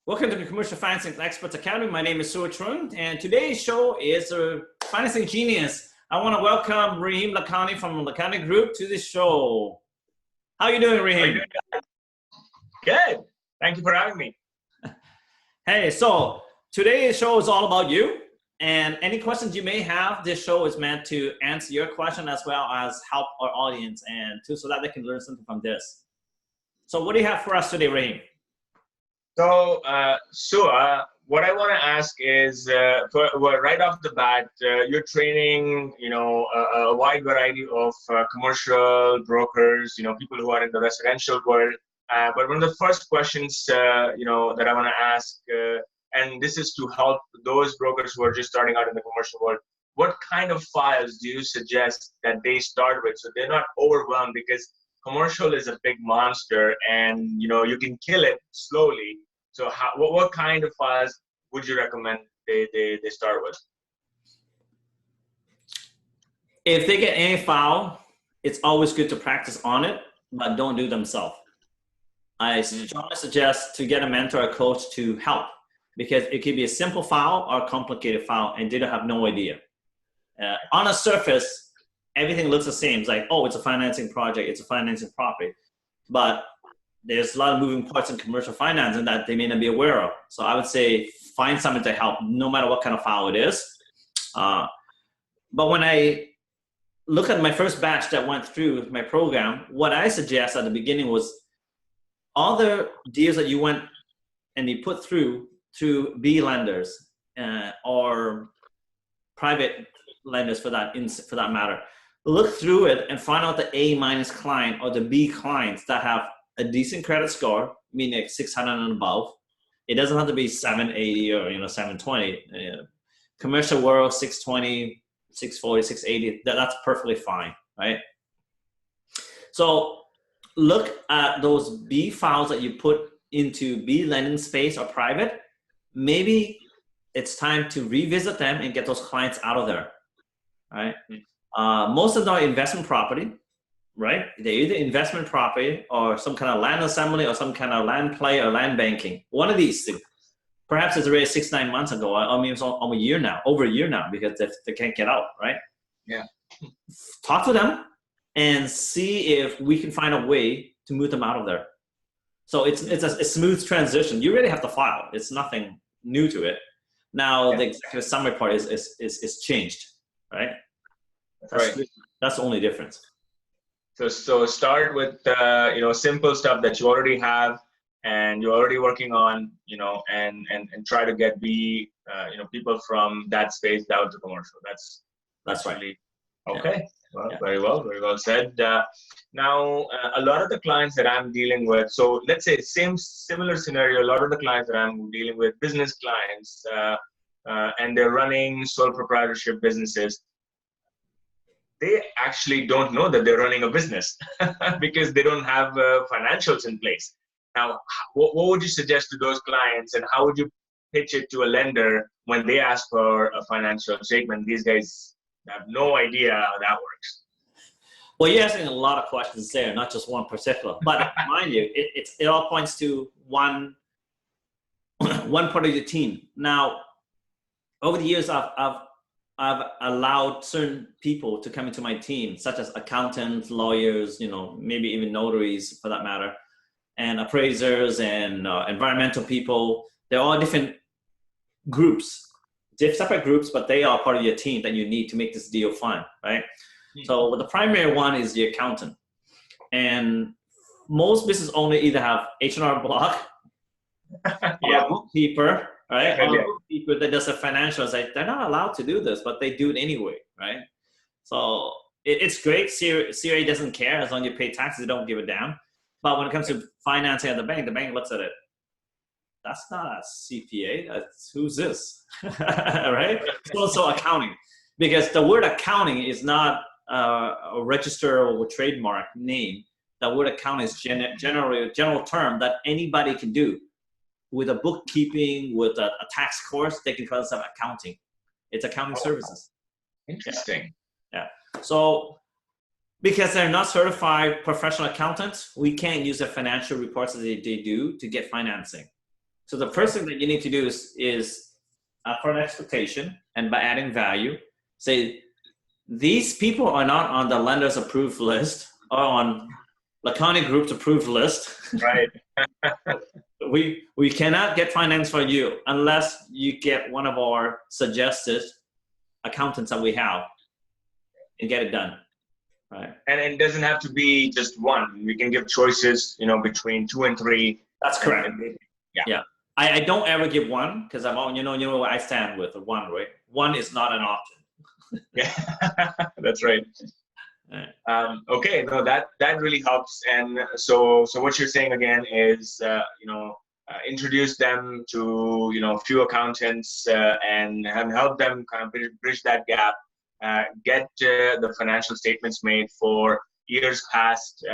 Welcome to the Commercial Financing Experts Academy. My name is Suo Trun, and today's show is Financing Genius. I want to welcome Rahim Lakhani from Lakhani Group to the show. How are you doing, Rahim? Good. Thank you for having me. Hey, so today's show is all about you, and any questions you may have, this show is meant to answer your question as well as help our audience and so that they can learn something from this. So what do you have for us today, Rahim? So, what I want to ask is, right off the bat, you're training, a wide variety of commercial brokers, people who are in the residential world. But one of the first questions, that I want to ask, and this is to help those brokers who are just starting out in the commercial world, what kind of files do you suggest that they start with so they're not overwhelmed? Because commercial is a big monster, and you can kill it slowly. So what kind of files would you recommend they start with? If they get any file, it's always good to practice on it, but don't do themselves. I strongly suggest to get a mentor or coach to help, because it could be a simple file or a complicated file and they don't have no idea. On a surface, everything looks the same. It's like, oh, it's a financing project, it's a financing property. But there's a lot of moving parts in commercial finance and that they may not be aware of. So I would say find something to help, no matter what kind of file it is. But when I look at my first batch that went through my program, what I suggest at the beginning was all the deals that you went and you put through to B lenders or private lenders for that matter. Look through it and find out the A- client or the B clients that have a decent credit score, meaning like 600 and above. It doesn't have to be 780 or 720. Commercial world 620, 640, 680. That's perfectly fine, right? So look at those B files that you put into B lending space or private. Maybe it's time to revisit them and get those clients out of there, right? Most of them are investment property, right? They're either investment property or some kind of land assembly or some kind of land play or land banking. One of these things. Perhaps it's already 6-9 months ago. I mean, it's over a year now because they can't get out, right? Yeah. Talk to them and see if we can find a way to move them out of there. So it's a smooth transition. You already have to file. It's nothing new to it. Now the executive summary part is changed, right? That's the only difference. So start with simple stuff that you already have and you're already working on, and try to get people from that space down to commercial. That's right. Really okay. Yeah. Well, very well said. Now, a lot of the clients that I'm dealing with, so let's say similar scenario, a lot of the clients that I'm dealing with, business clients, and they're running sole proprietorship businesses. They actually don't know that they're running a business because they don't have financials in place. Now, what would you suggest to those clients, and how would you pitch it to a lender when they ask for a financial statement? These guys have no idea how that works. Well, you're asking a lot of questions there, not just one particular. But mind you, it all points to one part of your team. Now, over the years, I've allowed certain people to come into my team, such as accountants, lawyers, maybe even notaries for that matter, and appraisers and environmental people. They're all different groups, separate groups, but they are part of your team that you need to make this deal fun, right? Mm-hmm. So the primary one is the accountant. And most business owners either have H&R Block or a bookkeeper, right? Or people that does the financials, they're not allowed to do this, but they do it anyway, right? So it's great. CRA doesn't care as long as you pay taxes. They don't give a damn. But when it comes to financing at the bank looks at it. That's not a CPA. Who's this, right? So accounting, because the word accounting is not a register or a trademark name. The word accounting is generally a general term that anybody can do. With a bookkeeping, with a tax course, they can call themselves accounting. It's accounting services. Interesting. Yeah. So because they're not certified professional accountants, we can't use the financial reports that they do to get financing. So the first thing that you need to do is for an expectation, and by adding value, say these people are not on the lender's approved list or on Lakhani Group's approved list. Right. We cannot get finance for you unless you get one of our suggested accountants that we have and get it done. Right. And it doesn't have to be just one. We can give choices, between 2 and 3. That's correct. Yeah. I don't ever give one because I'm all, you know what I stand with, one, right? One is not an option. Yeah, that's right. Okay, no, that really helps. And so what you're saying again is, introduce them to, a few accountants and help them kind of bridge that gap. Get the financial statements made for years past,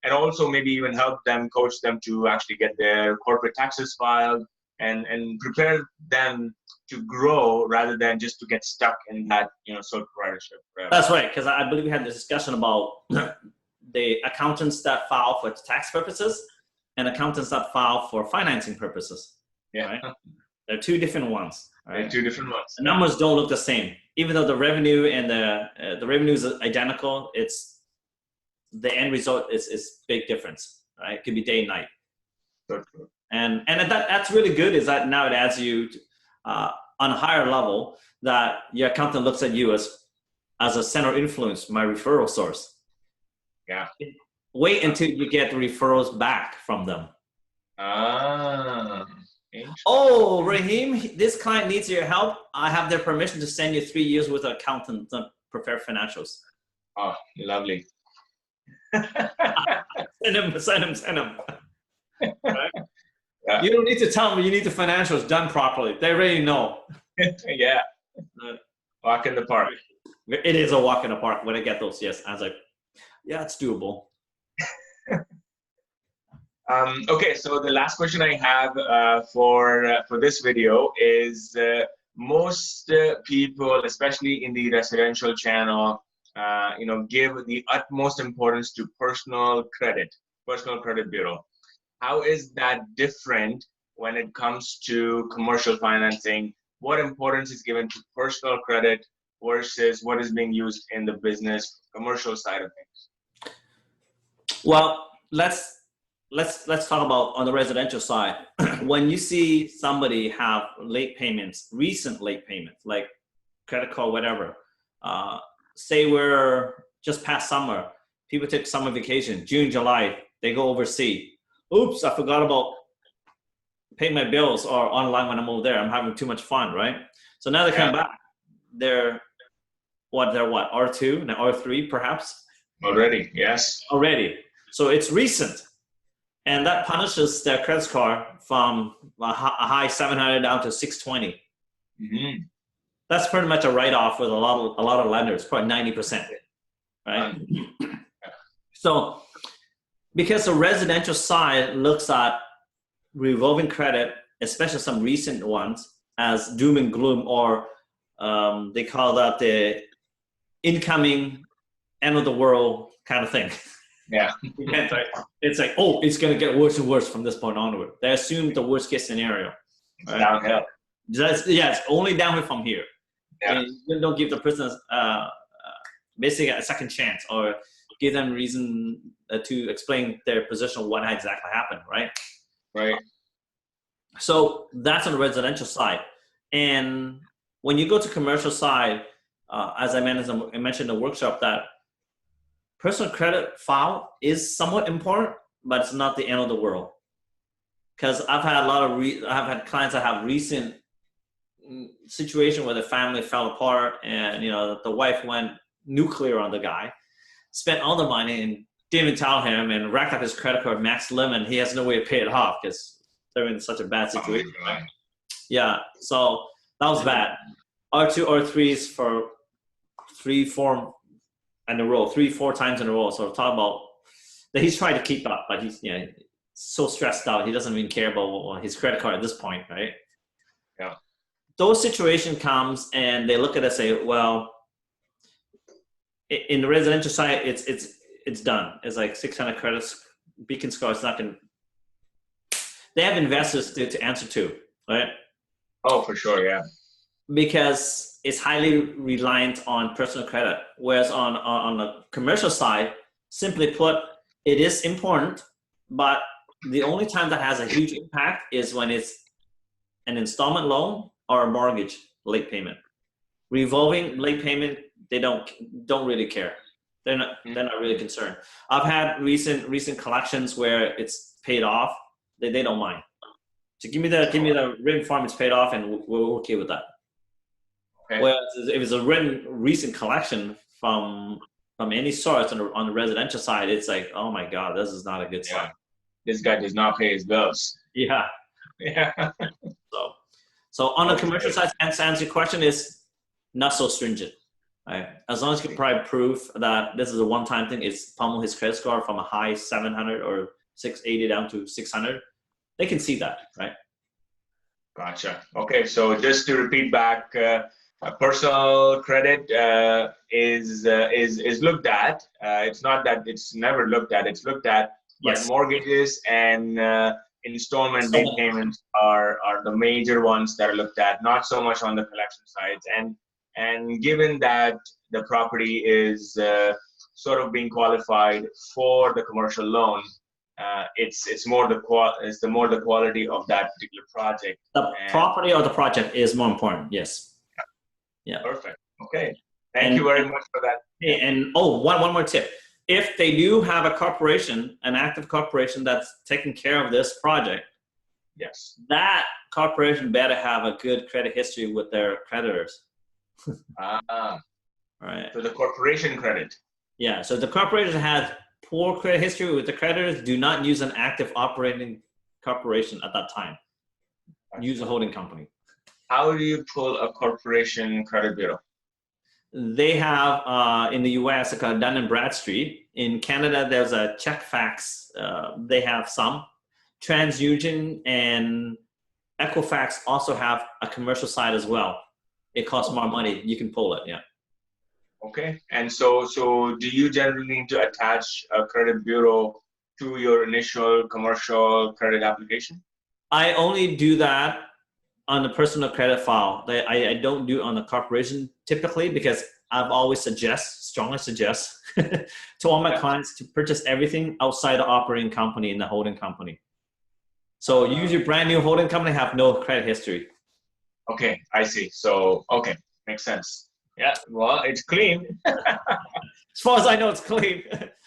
and also maybe even help them, coach them to actually get their corporate taxes filed and prepare them to grow rather than just to get stuck in that, sole proprietorship. That's right, because I believe we had this discussion about the accountants that file for tax purposes and accountants that file for financing purposes. Yeah. Right? They're two different ones. Right? They're two different ones. The numbers don't look the same. Even though the revenue and the revenue is identical, it's the end result is big difference. Right? It could be day and night. And that's really good. Is that now it adds you to, on a higher level that your accountant looks at you as a center of influence, my referral source. Yeah. Wait until you get the referrals back from them. Oh, Rahim, this client needs your help. I have their permission to send you 3 years with an accountant to prepare financials. Oh, lovely. Send them. Right? Yeah. You don't need to tell them you need the financials done properly. They already know. Yeah. Walk in the park. It is a walk in the park when I get those. Yes. I was like, yeah, it's doable. Okay, so the last question I have for this video is most people, especially in the residential channel, give the utmost importance to personal credit bureau. How is that different when it comes to commercial financing? What importance is given to personal credit versus what is being used in the business commercial side of things? Well, let's talk about on the residential side. When you see somebody have recent late payments, like credit card, whatever, say we're just past summer, people take summer vacation, June, July, they go overseas. Oops, I forgot about paying my bills or online when I'm over there. I'm having too much fun, right? So now they come back. They're what, R2, now R3 perhaps? Already, yes. Already. So it's recent. And that punishes their credit score from a high 700 down to 620. Mm-hmm. That's pretty much a write-off with a lot of lenders, probably 90%, right? So because the residential side looks at revolving credit, especially some recent ones, as doom and gloom, or they call that the incoming end of the world kind of thing. Yeah. It's like, oh, it's going to get worse and worse from this point onward. They assume the worst case scenario. It's downhill. It's only downhill from here. Yeah. And you don't give the person basically a second chance or give them reason to explain their position, what exactly happened, right? Right. So that's on the residential side. And when you go to commercial side, as I mentioned in the workshop, that personal credit file is somewhat important, but it's not the end of the world. Because I've had I've had clients that have recent situation where the family fell apart, and the wife went nuclear on the guy, spent all the money and didn't even tell him, and racked up his credit card max limit. And he has no way to pay it off because they're in such a bad situation. Yeah, so that was bad. R2, R3s for 3-4 in a row, 3-4 times in a row. So talk about that he's trying to keep up, but he's so stressed out. He doesn't even care about his credit card at this point, right? Yeah. Those situation comes and they look at us and say, well, in the residential side, it's done. It's like 600 credits, beacon score. It's not going to. they have investors to answer to, right? Oh, for sure, yeah. Because it's highly reliant on personal credit. Whereas on the commercial side, simply put, it is important, but the only time that has a huge impact is when it's an installment loan or a mortgage late payment. Revolving late payment, they don't really care. They're not really concerned. I've had recent collections where it's paid off. They don't mind. So give me the written form, it's paid off, and we're okay with that. Okay. Whereas if it's a recent collection from any source on the residential side, it's like, oh my God, this is not a good sign. This guy does not pay his bills. Yeah. Yeah. So on the commercial side, to answer your question, is not so stringent. Right? As long as you can probably prove that this is a one-time thing, it's pummel his credit score from a high 700 or 680 down to 600, they can see that, right? Gotcha. Okay, so just to repeat back, personal credit is looked at. It's not that it's never looked at. It's looked at. Yes. But mortgages and installment late payments are the major ones that are looked at. Not so much on the collection sides. And given that the property is sort of being qualified for the commercial loan, it's more the quality of that particular project. The property or the project is more important. Yes. Yeah. Perfect. Okay. Thank you very much for that. And one more tip. If they do have a corporation, an active corporation that's taking care of this project, yes, that corporation better have a good credit history with their creditors. Right. So the corporation credit. Yeah. So the corporation has poor credit history with the creditors. Do not use an active operating corporation at that time. Use a holding company. How do you pull a corporation credit bureau? They have in the US, it's called Dun & Bradstreet. In Canada, there's a Checkfax. They have some. TransUnion and Equifax also have a commercial side as well. It costs more money. You can pull it, yeah. Okay. And so do you generally need to attach a credit bureau to your initial commercial credit application? I only do that on the personal credit file. I don't do it on the corporation typically, because I've always strongly suggest to all my clients to purchase everything outside the operating company and the holding company. So use your brand new holding company, have no credit history. Okay, I see. So, okay, makes sense. Yeah, well, it's clean. As far as I know, it's clean.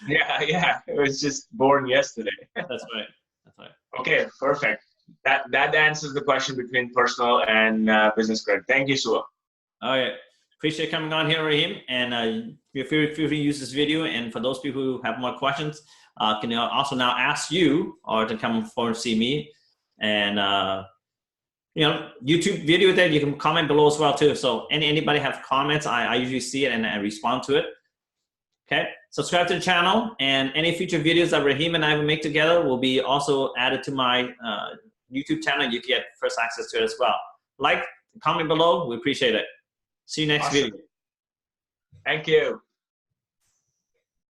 Yeah, it was just born yesterday. That's right. Okay, perfect. That answers the question between personal and business credit. Thank you, Sua. All right. Appreciate coming on here, Rahim. And feel free to use this video. And for those people who have more questions, can also now ask you or to come forward and see me. And, YouTube video there, you can comment below as well too. So anybody have comments, I usually see it and I respond to it. Okay. Subscribe to the channel, and any future videos that Rahim and I will make together will be also added to my YouTube channel. You get first access to it as well. Like, comment below. We appreciate it. See you next video. Thank you.